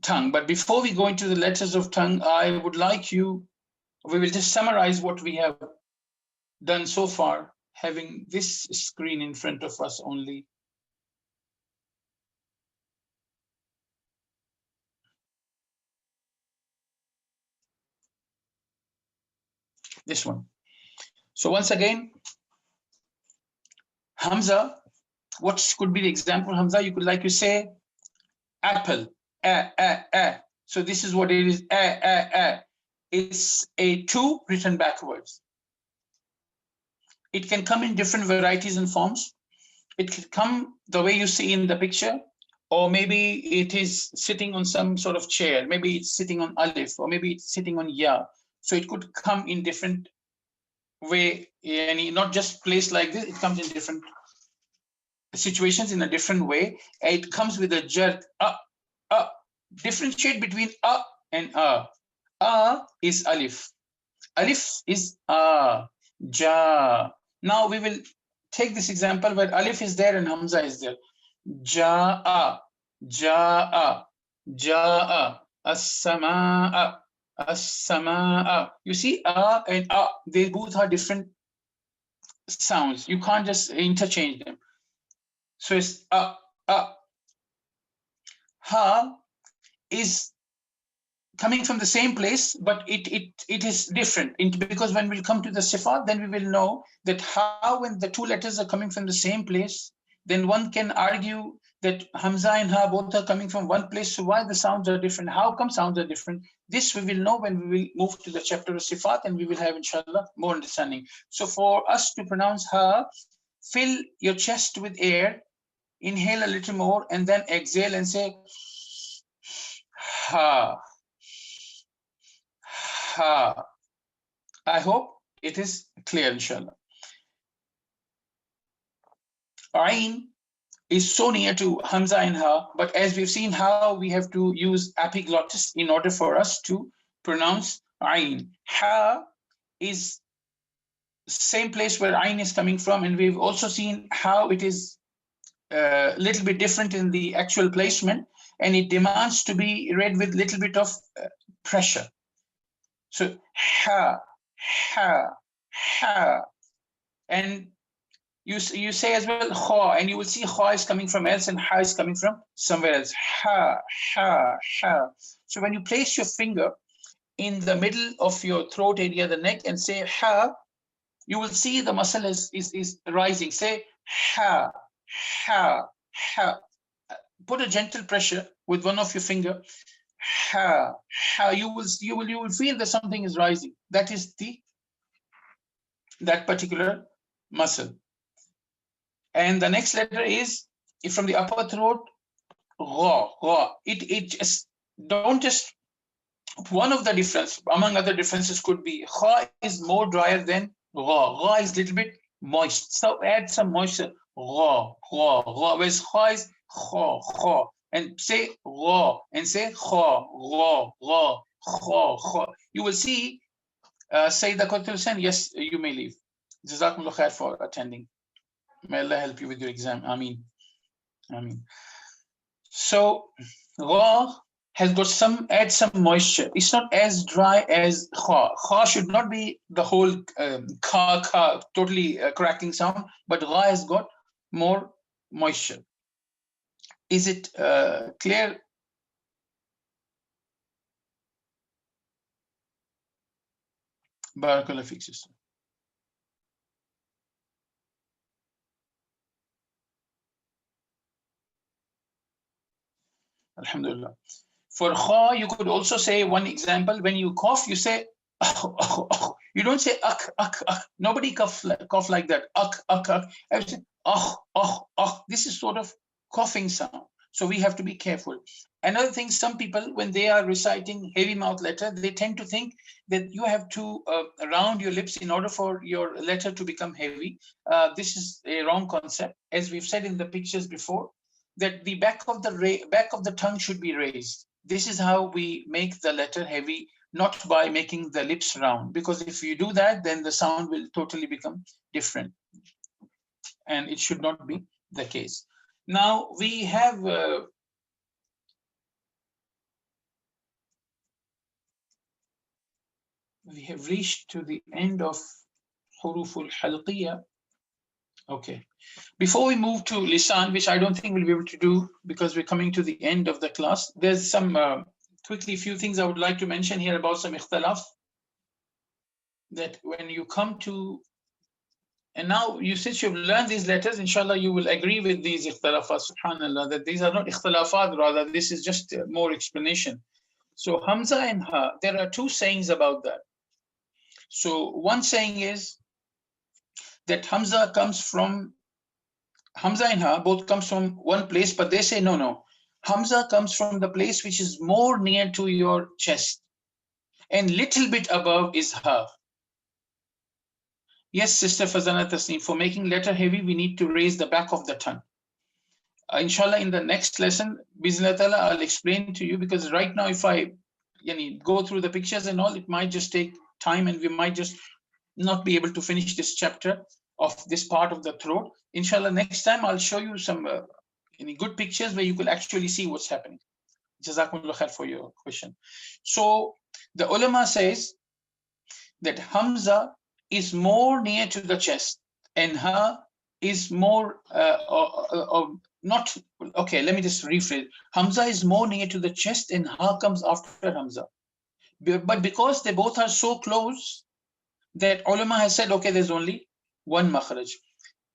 tongue. But before we go into the letters of tongue, I would like you, we will just summarize what we have done so far, having this screen in front of us only. This one. So once again, Hamza, what could be the example? Hamza, you could like to say apple, So this is what it is, It's a 2 written backwards. It can come in different varieties and forms. It can come the way you see in the picture, or maybe it is sitting on some sort of chair. Maybe it's sitting on alif, or maybe it's sitting on ya. So it could come in different way, and not just placed like this. It comes in different situations in a different way. It comes with a jar. Differentiate between and is alif. Alif is ja. Now we will take this example where alif is there and hamza is there. Ja'a, ja'a, ja'a, as-samaa, as-samaa. You see and they both are different sounds. You can't just interchange them. So it's ha is coming from the same place, but it is different. Because when we'll come to the sifat, then we will know that how when the 2 letters are coming from the same place, then one can argue that Hamza and Ha both are coming from one place. So why the sounds are different? How come sounds are different? This we will know when we will move to the chapter of sifat, and we will have inshallah more understanding. So for us to pronounce Ha, fill your chest with air, inhale a little more, and then exhale and say Ha. Ha. I hope it is clear, inshallah. Ain is so near to Hamza and Ha, but as we've seen how we have to use epiglottis in order for us to pronounce Ain. Ha is same place where Ain is coming from, and we've also seen how it is a little bit different in the actual placement, and it demands to be read with a little bit of pressure. So ha, ha, ha, and you say as well kha, and you will see kha is coming from else and ha is coming from somewhere else. Ha, ha, ha. So when you place your finger in the middle of your throat area, the neck, and say ha, you will see the muscle is rising. Say ha, ha, ha. Put a gentle pressure with one of your finger. Ha, ha. You will feel that something is rising. That is that particular muscle. And the next letter is from the upper throat, gha, gha. It just don't just one of the difference among other differences could be kha is more drier than gha. Gha is little bit moist. So add some moisture. Gha, gha, gha. Whereas kha is kha, kha. And say gha and say kha, gha, gha, kha, kha. You will see Sayyida Qutb, yes, you may leave. Jazakumullah khair for attending. May Allah help you with your exam. Ameen. Ameen. So, gha has got add some moisture. It's not as dry as kha. Kha should not be the whole kha totally cracking sound, but gha has got more moisture. Is it clear? Barakallah fik, sister. Alhamdulillah. For kha, you could also say one example. When you cough, you say oh, oh, oh. You don't say ak, ak, ak. Nobody cough like that. Ak, ak, ak. I would say oh, oh, oh. This is sort of coughing sound. So we have to be careful. Another thing, some people, when they are reciting heavy mouth letter, they tend to think that you have to round your lips in order for your letter to become heavy. This is a wrong concept. As we've said in the pictures before, that the back of the tongue should be raised. This is how we make the letter heavy, not by making the lips round, because if you do that, then the sound will totally become different, and it should not be the case. Now we have reached to the end of Huroof al-Halqiyya. Okay. Before we move to Lisan, which I don't think we'll be able to do because we're coming to the end of the class, there's some quickly few things I would like to mention here about some ikhtilaf. That when you come to, and now since you've learned these letters, inshallah, you will agree with these ikhtilafat, subhanallah, that these are not ikhtilafat, rather, this is just more explanation. So Hamza and Ha, there are two sayings about that. So one saying is that Hamza and Ha both comes from one place, but they say no. Hamza comes from the place which is more near to your chest, and little bit above is Ha. Yes, Sister Fazana Tasneem, for making letter heavy, we need to raise the back of the tongue. Inshallah, in the next lesson, Bismillah ta'ala, I'll explain to you, because right now, if I go through the pictures and all, it might just take time, and we might just not be able to finish this chapter of this part of the throat. Inshallah, next time I'll show you some good pictures where you could actually see what's happening. Jazakumullah khair for your question. So the ulama says that Hamza is more near to the chest, and Ha is more not okay. Let me just rephrase. Hamza is more near to the chest, and Ha comes after Hamza. But because they both are so close, that ulama has said, okay, there's only one makharaj.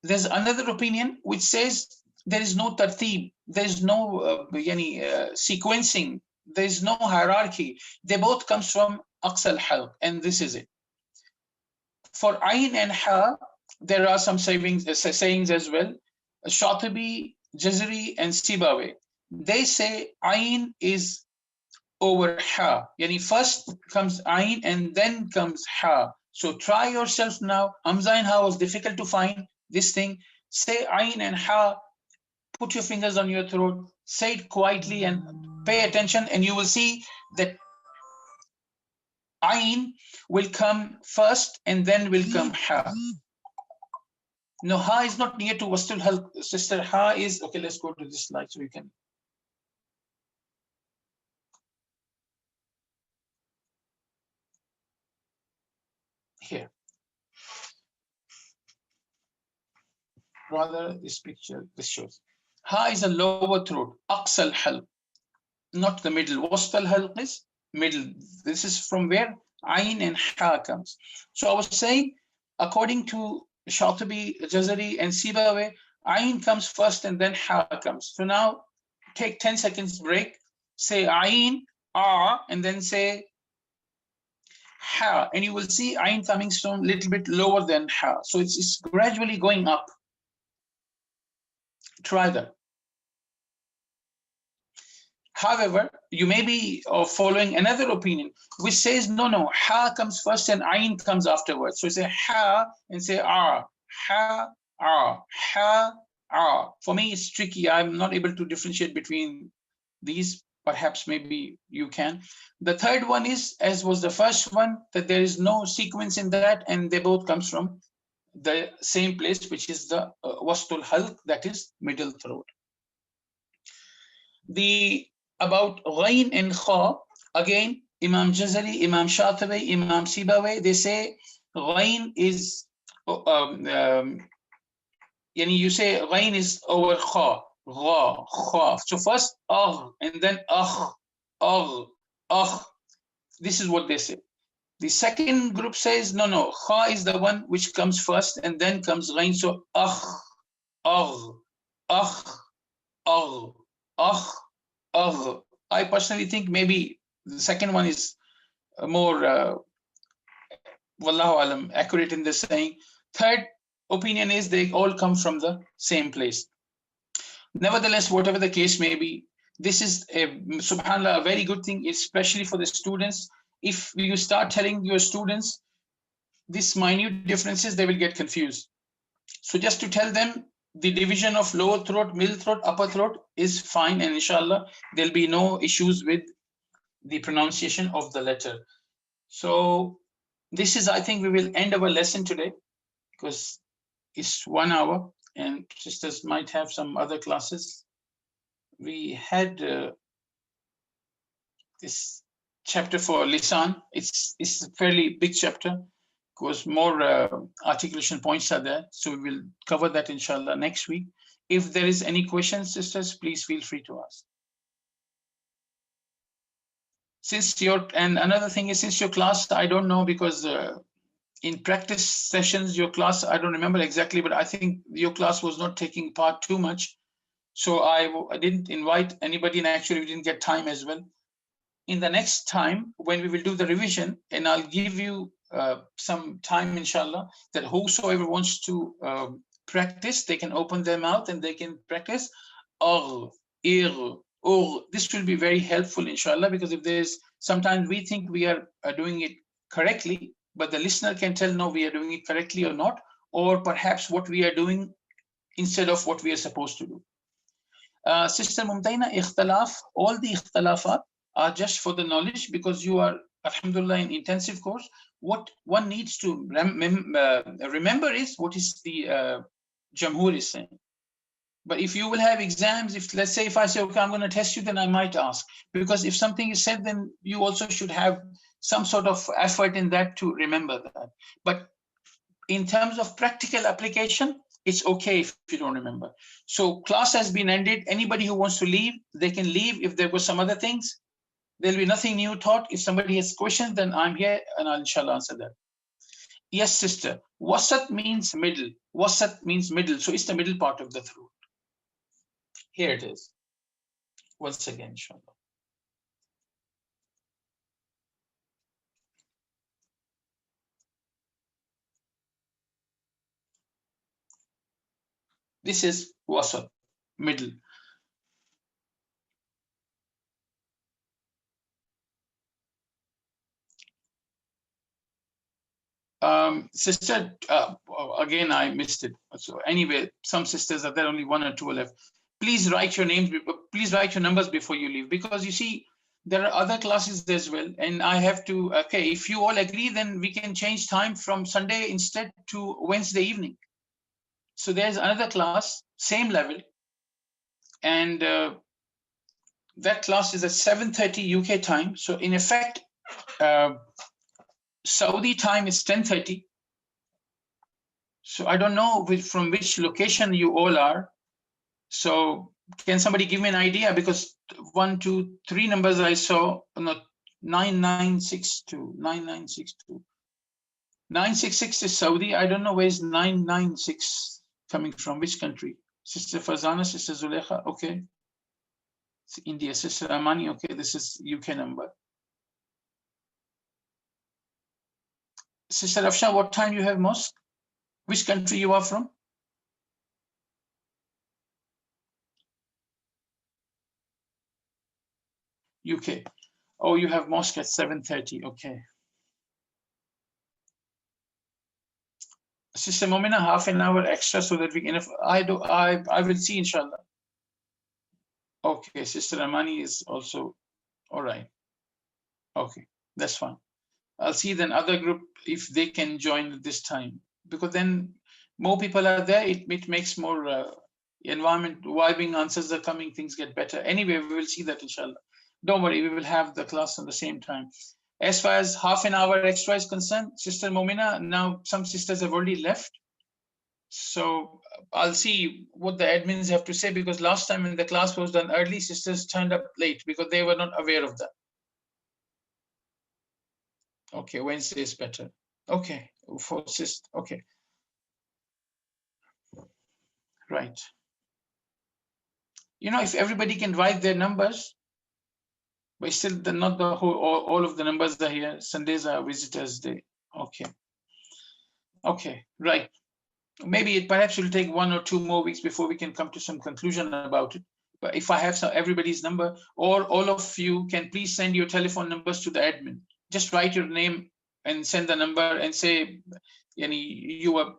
There's another opinion which says there is no tartib, there is no sequencing, there is no hierarchy. They both comes from aqsal halq, and this is it. For Ayn and Ha, there are some sayings as well. Shatibi, Jazari, and Sibawi, they say Ayn is over Ha. Yani first comes Ayn and then comes Ha. So try yourself now. Hamza and Ha was difficult to find this thing. Say Ayn and Ha, put your fingers on your throat, say it quietly and pay attention, and you will see that Ayn will come first and then will come Ha. No, Ha is not near to Wastul Halq, sister. Ha is, okay, let's go to this slide so you can. Here. Rather, this picture, this shows. Ha is a lower throat, Aqsal Halq, not the middle. Wastul Halq is middle. This is from where Ayn and Ha comes. So I was saying, according to Shatibi, Jazari, and Sibawi, Ayn comes first and then Ha comes. So now take 10 seconds break, say Ayn, A, and then say Ha, and you will see Ayn coming from a little bit lower than Ha. So it's gradually going up. Try that. However, you may be following another opinion, which says, no, Ha comes first and Ayn comes afterwards. So say Ha and say A, Ha, A, Ha, A. For me, it's tricky. I'm not able to differentiate between these. Perhaps maybe you can. The third one is, as was the first one, that there is no sequence in that, and they both comes from the same place, which is the Wastul Halq, that is middle throat. The about ghain and kha, again, Imam Jazari, Imam Shatibi, Imam Sibawi, they say ghain is, you say ghain is over kha, gha, kha. So first and then agh. This is what they say. The second group says, no, kha is the one which comes first and then comes ghain. So agh, agh. I personally think maybe the second one is more, wallahu alam, accurate in the saying. Third opinion is they all come from the same place. Nevertheless, whatever the case may be, this is subhanallah, a very good thing, especially for the students. If you start telling your students these minute differences, they will get confused. So just to tell them the division of lower throat, middle throat, upper throat is fine, and inshallah there'll be no issues with the pronunciation of the letter. So this is, I think we will end our lesson today because it's 1 hour and sisters might have some other classes. We had this chapter for Lisan. It's a fairly big chapter because more articulation points are there. So we will cover that inshallah next week. If there is any questions, sisters, please feel free to ask. And another thing is, since your class, I don't know, because in practice sessions, your class, I don't remember exactly, but I think your class was not taking part too much. So I didn't invite anybody, and actually we didn't get time as well. In the next time, when we will do the revision, and I'll give you some time, inshallah, that whosoever wants to practice, they can open their mouth and they can practice. This will be very helpful, inshallah, because if there's, sometimes we think we are doing it correctly, but the listener can tell, no, we are doing it correctly or not, or perhaps what we are doing instead of what we are supposed to do. Sister Mumtaina, ikhtilaf, all the ikhtilafat are just for the knowledge, because you are, alhamdulillah, in intensive course. What one needs to remember is what is the Jamhur is saying. But if you will have exams, if let's say if I say, okay, I'm going to test you, then I might ask, because if something is said, then you also should have some sort of effort in that to remember that. But in terms of practical application, it's okay if you don't remember. So class has been ended. Anybody who wants to leave, they can leave. If there were some other things, there'll be nothing new taught. If somebody has questions, then I'm here and I'll inshallah answer that. Yes, sister. Wasat means middle. Wasat means middle. So it's the middle part of the throat. Here it is. Once again, inshallah. This is wasat, middle. Sister, again, I missed it. So anyway, some sisters are there, only 1 or 2 are left. Please write your names, please write your numbers before you leave, because you see, there are other classes as well. And I have to, okay, if you all agree, then we can change time from Sunday instead to Wednesday evening. So there's another class, same level. And that class is at 7:30 UK time. So in effect, Saudi time is 10:30. So I don't know from which location you all are. So can somebody give me an idea? Because 1, 2, 3 numbers I saw, no, 9962, 9962. 966 is Saudi. I don't know where's 996 coming from, which country? Sister Fazana, Sister Zulekha, okay. It's India, Sister Amani, okay, this is UK number. Sister Afsha, what time you have mosque? Which country you are from? UK. Oh, you have mosque at 7:30, okay. Sister Momina, half an hour extra so that we can, if I will see, inshallah. Okay, Sister Amani is also, all right. Okay, that's fine. I'll see then other group if they can join at this time, because then more people are there. It makes more environment, vibing answers are coming, things get better. Anyway, we will see that inshallah. Don't worry, we will have the class on the same time. As far as half an hour extra is concerned, Sister Momina, now some sisters have already left. So I'll see what the admins have to say, because last time when the class was done early, sisters turned up late because they were not aware of that. Okay, Wednesday is better. Okay, for sister, okay. Right. You know, if everybody can write their numbers, but still not the whole, all of the numbers are here. Sundays are visitors' day. Okay. Okay, right. Maybe perhaps it'll take 1 or 2 more weeks before we can come to some conclusion about it. But if I have everybody's number, or all of you can please send your telephone numbers to the admin. Just write your name and send the number and say, you are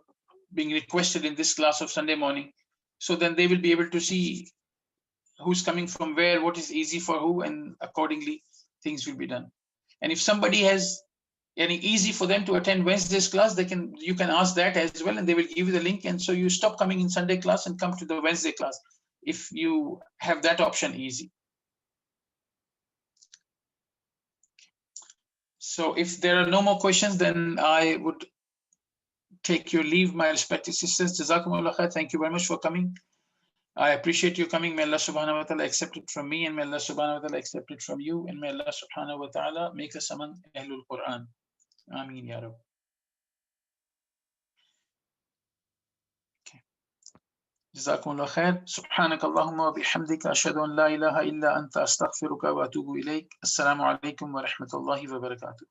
being requested in this class of Sunday morning. So then they will be able to see who's coming from where, what is easy for who, and accordingly things will be done. And if somebody has any easy for them to attend Wednesday's class, you can ask that as well, and they will give you the link. And so you stop coming in Sunday class and come to the Wednesday class if you have that option easy. So if there are no more questions, then I would take your leave, my respected sisters. Jazakumullah khair. Thank you very much for coming. I appreciate you coming. May Allah subhanahu wa ta'ala accept it from me, and may Allah subhanahu wa ta'ala accept it from you, and may Allah subhanahu wa ta'ala make us among Ahlul Quran. Ameen ya Rabb. Jazakumullah khair. Subhanak Allahumma wa bihamdika ashhadu an la ilaha illa anta astaghfiruka wa atubu ilayk. Assalamu alaikum wa rahmatullahi wa barakatuh.